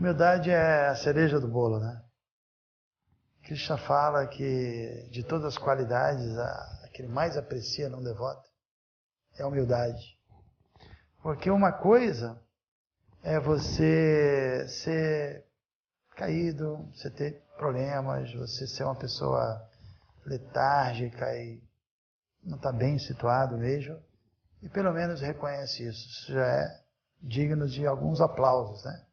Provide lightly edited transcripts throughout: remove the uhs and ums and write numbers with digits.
Humildade é a cereja do bolo, né? Krishna fala que de todas as qualidades, a que ele mais aprecia num devoto é a humildade. Porque uma coisa é você ser caído, você ter problemas, você ser uma pessoa letárgica e não está bem situado mesmo, e pelo menos reconhece isso. Isso já é digno de alguns aplausos, né?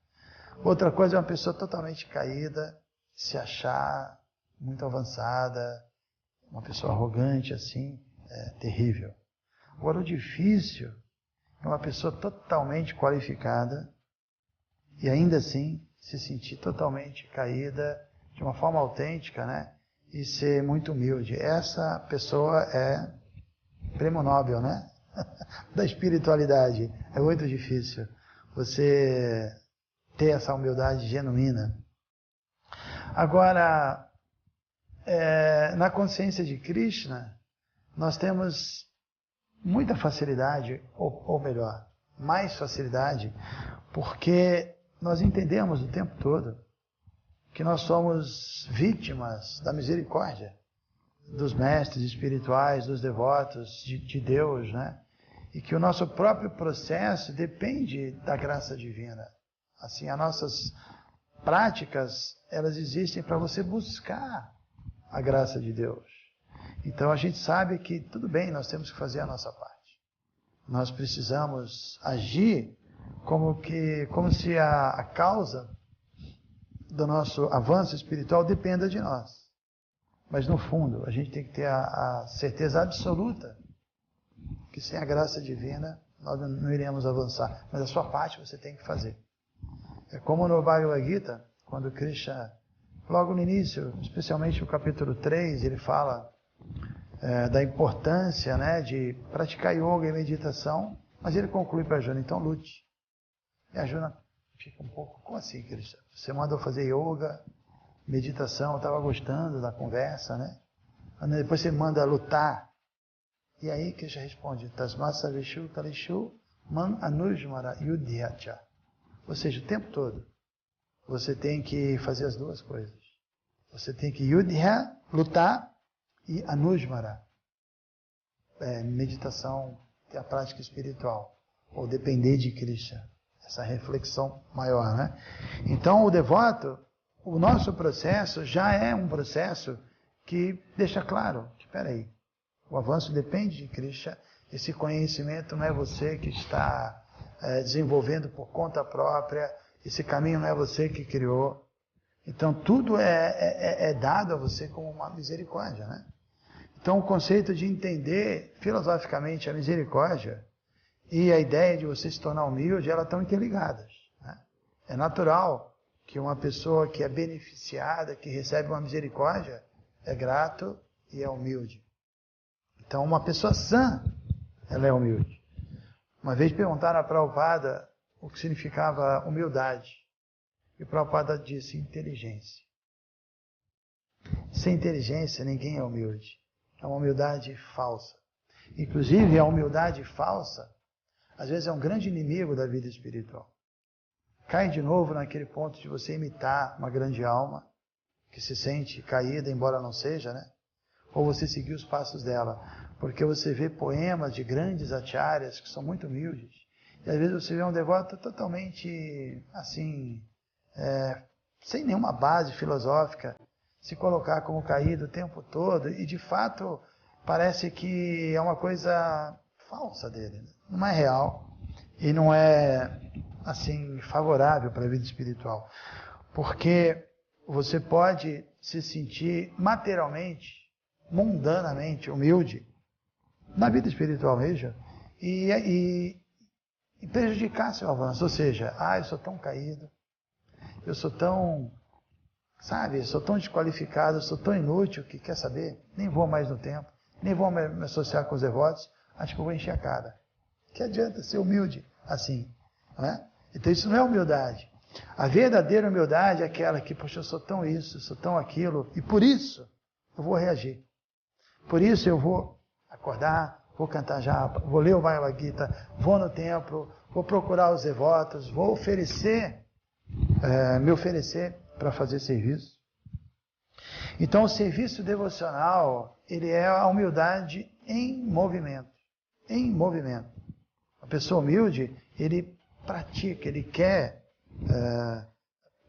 Outra coisa é uma pessoa totalmente caída, se achar muito avançada, uma pessoa arrogante assim, é terrível. Agora, o difícil é uma pessoa totalmente qualificada e ainda assim se sentir totalmente caída de uma forma autêntica, né? E ser muito humilde. Essa pessoa é prêmio Nobel, né? Da espiritualidade. É muito difícil você ter essa humildade genuína. Agora, na consciência de Krishna, nós temos muita facilidade, ou melhor, mais facilidade, porque nós entendemos o tempo todo que nós somos vítimas da misericórdia dos mestres espirituais, dos devotos de Deus, né? E que o nosso próprio processo depende da graça divina. Assim, as nossas práticas, elas existem para você buscar a graça de Deus. Então a gente sabe que tudo bem, nós temos que fazer a nossa parte. Nós precisamos agir como se a causa do nosso avanço espiritual dependa de nós. Mas no fundo, a gente tem que ter a certeza absoluta que sem a graça divina nós não iremos avançar. Mas a sua parte você tem que fazer. É como no Bhagavad Gita, quando Krishna, logo no início, especialmente no capítulo 3, ele fala da importância, né, de praticar yoga e meditação, mas ele conclui para Arjuna, então lute. E a Arjuna fica um pouco, como assim, Krishna? Você mandou fazer yoga, meditação, eu estava gostando da conversa, né? Depois você manda lutar. E aí Krishna responde, Tasmasa Vishu Kalishu Man Anujmara Yudhyacha. Ou seja, o tempo todo, você tem que fazer as duas coisas. Você tem que Yudhya, lutar, e Anujmara, meditação, a prática espiritual, ou depender de Krishna. Essa reflexão maior, né? Então, o devoto, o nosso processo já é um processo que deixa claro que, peraí, o avanço depende de Krishna, esse conhecimento não é você que está desenvolvendo por conta própria, esse caminho não é você que criou. Então, tudo é dado a você como uma misericórdia, né? Então, o conceito de entender filosoficamente a misericórdia e a ideia de você se tornar humilde, elas estão interligadas, né? É natural que uma pessoa que é beneficiada, que recebe uma misericórdia, é grato e é humilde. Então, uma pessoa sã, ela é humilde. Uma vez perguntaram a Prabhupada o que significava humildade. E o Prabhupada disse inteligência. Sem inteligência, ninguém é humilde. É uma humildade falsa. Inclusive, a humildade falsa, às vezes é um grande inimigo da vida espiritual. Cai de novo naquele ponto de você imitar uma grande alma, que se sente caída, embora não seja, né? Ou você seguir os passos dela. Porque você vê poemas de grandes acharyas que são muito humildes. E às vezes você vê um devoto totalmente, assim, sem nenhuma base filosófica, se colocar como caído o tempo todo. E de fato, parece que é uma coisa falsa dele. Não é real. E não é, assim, favorável para a vida espiritual. Porque você pode se sentir materialmente, mundanamente humilde, na vida espiritual mesmo, e prejudicar seu avanço. Ou seja, eu sou tão caído, eu sou tão, eu sou tão desqualificado, eu sou tão inútil que, quer saber, nem vou mais no templo, nem vou me associar com os devotos, acho que eu vou encher a cara. Que adianta ser humilde assim, né? Então isso não é humildade. A verdadeira humildade é aquela que, poxa, eu sou tão isso, eu sou tão aquilo, e por isso eu vou reagir. Por isso eu vou acordar, vou cantar japa, vou ler o Bhagavad Gita, vou no templo, vou procurar os devotos, vou oferecer me oferecer para fazer serviço. Então, o serviço devocional, ele é a humildade em movimento. Em movimento. A pessoa humilde, ele pratica, ele quer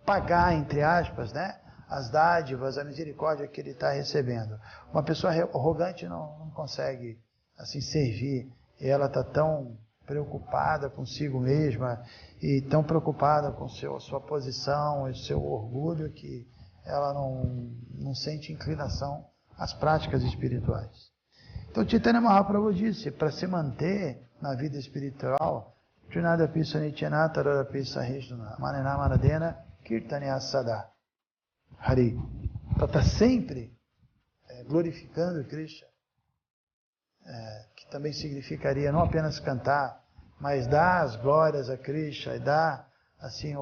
pagar, entre aspas, né, as dádivas, a misericórdia que ele está recebendo. Uma pessoa arrogante não consegue assim servir, e ela está tão preocupada consigo mesma e tão preocupada com sua posição e seu orgulho que ela não sente inclinação às práticas espirituais. Então, Chaitanya Mahaprabhu disse, para se manter na vida espiritual, Trinadapi Sanichyana Taradapi Sahishnuna Manena Manadena Kirtanya Sada Hari. Então, está sempre glorificando Krishna, que também significaria não apenas cantar, mas dar as glórias a Krishna e dar assim,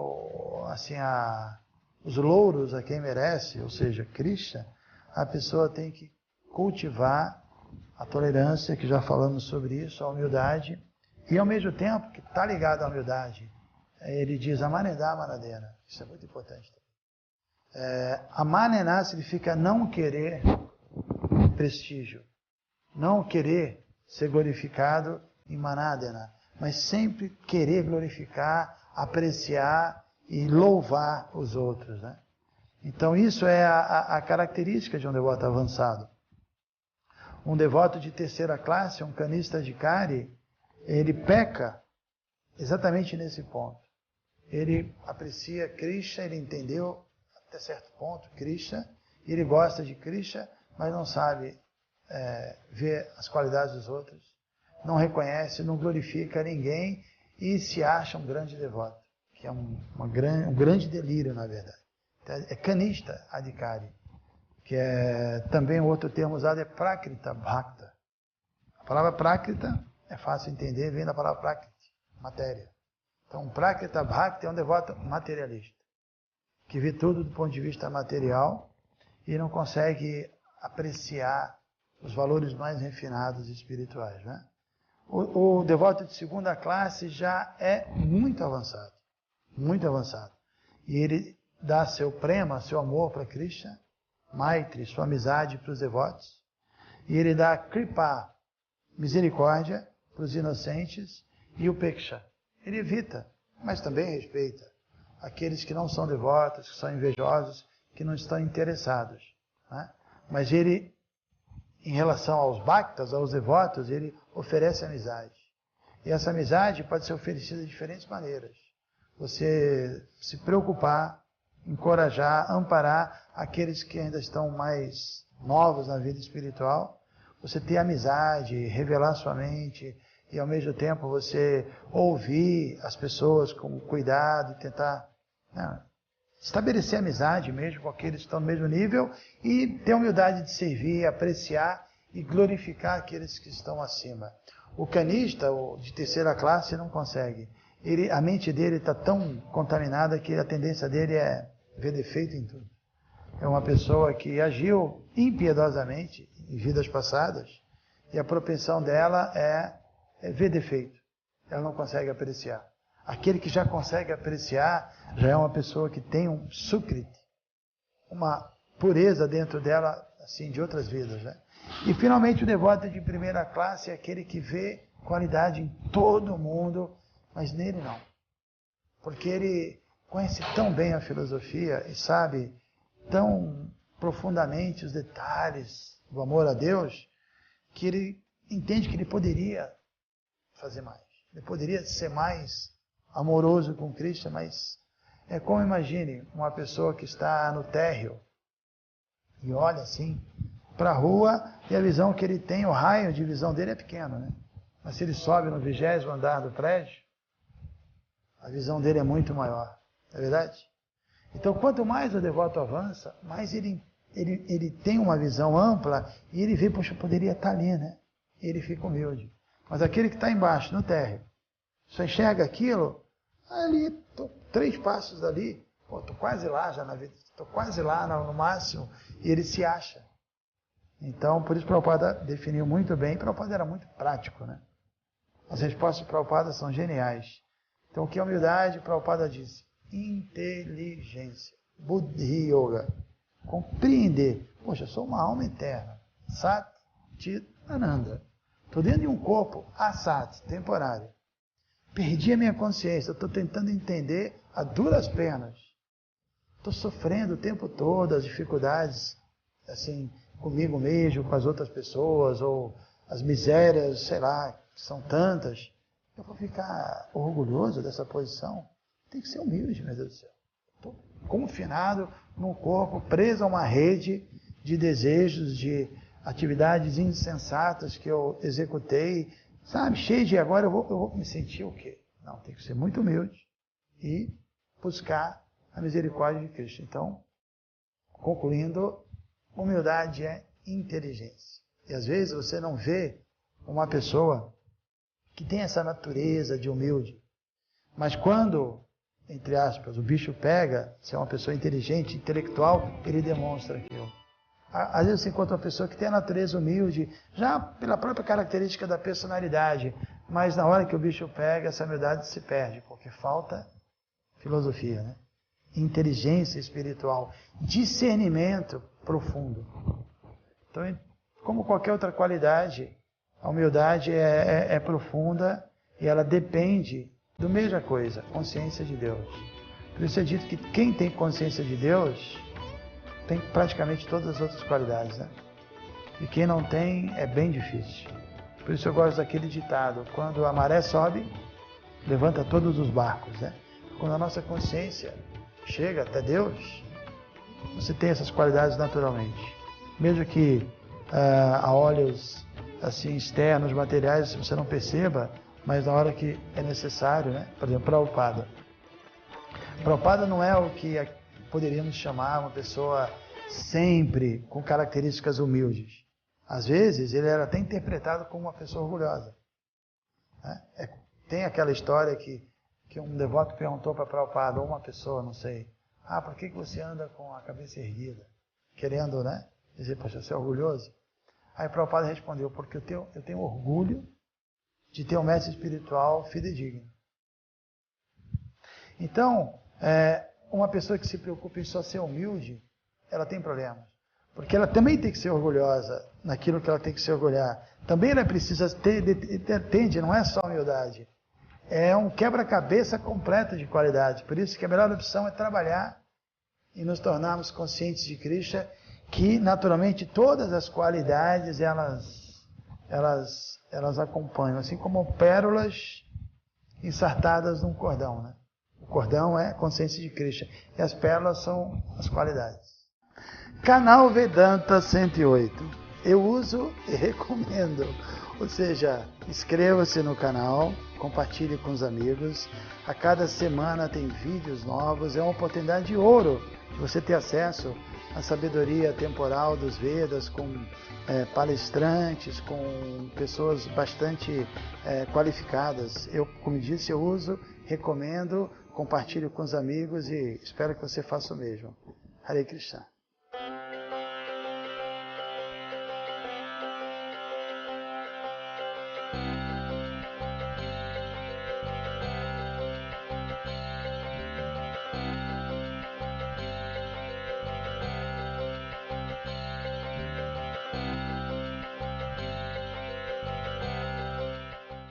os louros a quem merece, ou seja, Krishna. A pessoa tem que cultivar a tolerância, que já falamos sobre isso, a humildade, e ao mesmo tempo que está ligado à humildade, ele diz Amanedá Manadena. Isso é muito importante também. Amanená significa não querer prestígio, não querer ser glorificado em Manadena, mas sempre querer glorificar, apreciar e louvar os outros, né? Então isso é a característica de um devoto avançado. Um devoto de terceira classe, um kanista adhikari, ele peca exatamente nesse ponto. Ele aprecia Krishna, ele entendeu até certo ponto Krishna, ele gosta de Krishna, mas não sabe ver as qualidades dos outros, não reconhece, não glorifica ninguém e se acha um grande devoto, que é um grande delírio, na verdade. É kanista adhikari, que é também outro termo usado, é prakrita bhakta. A palavra prakrita é fácil de entender, vem da palavra prakriti, matéria. Então, prakrita bhakta é um devoto materialista, que vê tudo do ponto de vista material e não consegue apreciar os valores mais refinados e espirituais, né? O devoto de segunda classe já é muito avançado, e ele dá seu prema, seu amor para Krishna, Maitri, sua amizade para os devotos, e ele dá kripa, misericórdia para os inocentes, e upeksha, ele evita, mas também respeita aqueles que não são devotos, que são invejosos, que não estão interessados, né? Mas ele, em relação aos bhaktas, aos devotos, ele oferece amizade. E essa amizade pode ser oferecida de diferentes maneiras. Você se preocupar, encorajar, amparar aqueles que ainda estão mais novos na vida espiritual. Você ter amizade, revelar sua mente e ao mesmo tempo você ouvir as pessoas com cuidado e tentar estabelecer amizade mesmo com aqueles que estão no mesmo nível e ter a humildade de servir, apreciar e glorificar aqueles que estão acima. O canista, o de terceira classe, não consegue. A mente dele está tão contaminada que a tendência dele é ver defeito em tudo. É uma pessoa que agiu impiedosamente em vidas passadas e a propensão dela é ver defeito. Ela não consegue apreciar. Aquele que já consegue apreciar já é uma pessoa que tem um sukriti, uma pureza dentro dela, assim, de outras vidas, né? E finalmente o devoto de primeira classe é aquele que vê qualidade em todo mundo, mas nele não. Porque ele conhece tão bem a filosofia e sabe tão profundamente os detalhes do amor a Deus, que ele entende que ele poderia fazer mais. Ele poderia ser mais amoroso com Cristo, mas é como, imagine, uma pessoa que está no térreo e olha assim para a rua e a visão que ele tem, o raio de visão dele é pequeno, né? Mas se ele sobe no 20º andar do prédio, a visão dele é muito maior, não é verdade? Então, quanto mais o devoto avança, mais ele tem uma visão ampla e ele vê, poxa, poderia estar ali, né? E ele fica humilde. Mas aquele que está embaixo, no térreo, só enxerga aquilo, ali, estou 3 passos dali, estou quase lá já na vida, estou quase lá no máximo, e ele se acha. Então, por isso Prabhupada definiu muito bem, Prabhupada era muito prático, né? As respostas de Prabhupada são geniais. Então, o que é humildade? Prabhupada disse, inteligência. Buddhi Yoga. Compreender. Poxa, eu sou uma alma eterna. Sat, Chit, Ananda. Estou dentro de um corpo, Asat, temporário. Perdi a minha consciência. Estou tentando entender a duras penas. Estou sofrendo o tempo todo as dificuldades, assim, comigo mesmo, com as outras pessoas, ou as misérias, sei lá, que são tantas. Eu vou ficar orgulhoso dessa posição? Tem que ser humilde, meu Deus do céu. Estou confinado num corpo, preso a uma rede de desejos, de atividades insensatas que eu executei, sabe, cheio de agora eu vou me sentir o quê? Não, tem que ser muito humilde e buscar a misericórdia de Cristo. Então, concluindo, humildade é inteligência. E às vezes você não vê uma pessoa que tem essa natureza de humilde, mas quando, entre aspas, o bicho pega, se é uma pessoa inteligente, intelectual, ele demonstra aquilo. Às vezes você encontra uma pessoa que tem a natureza humilde, já pela própria característica da personalidade, mas na hora que o bicho pega, essa humildade se perde, porque falta filosofia, né? Inteligência espiritual, discernimento profundo. Então, como qualquer outra qualidade, a humildade é profunda e ela depende da mesma coisa, consciência de Deus. Por isso é dito que quem tem consciência de Deus tem praticamente todas as outras qualidades, né? E quem não tem é bem difícil. Por isso eu gosto daquele ditado: quando a maré sobe, levanta todos os barcos, né? Quando a nossa consciência chega até Deus, você tem essas qualidades naturalmente. Mesmo que a olhos assim externos, materiais, você não perceba, mas na hora que é necessário, né? Por exemplo, Prabhupada. Prabhupada não é o que poderíamos chamar uma pessoa sempre com características humildes. Às vezes, ele era até interpretado como uma pessoa orgulhosa. Tem aquela história que um devoto perguntou para Prabhupada, ou uma pessoa, não sei, por que você anda com a cabeça erguida? Querendo, né, dizer, poxa, você é orgulhoso? Aí Prabhupada respondeu, porque eu tenho orgulho de ter um mestre espiritual fidedigno. Então, uma pessoa que se preocupa em só ser humilde, ela tem problemas. Porque ela também tem que ser orgulhosa naquilo que ela tem que se orgulhar. Também ela precisa tende, não é só humildade. É um quebra-cabeça completo de qualidade. Por isso que a melhor opção é trabalhar e nos tornarmos conscientes de Krishna, que naturalmente todas as qualidades elas acompanham, assim como pérolas ensartadas num cordão, né? O cordão é a consciência de Krishna e as pérolas são as qualidades. Canal Vedanta 108. Eu uso e recomendo. Ou seja, inscreva-se no canal, compartilhe com os amigos. A cada semana tem vídeos novos. É uma oportunidade de ouro de você ter acesso à sabedoria temporal dos Vedas, com palestrantes, com pessoas bastante qualificadas. Eu, como disse, eu uso, recomendo, compartilhe com os amigos e espero que você faça o mesmo. Hare Krishna.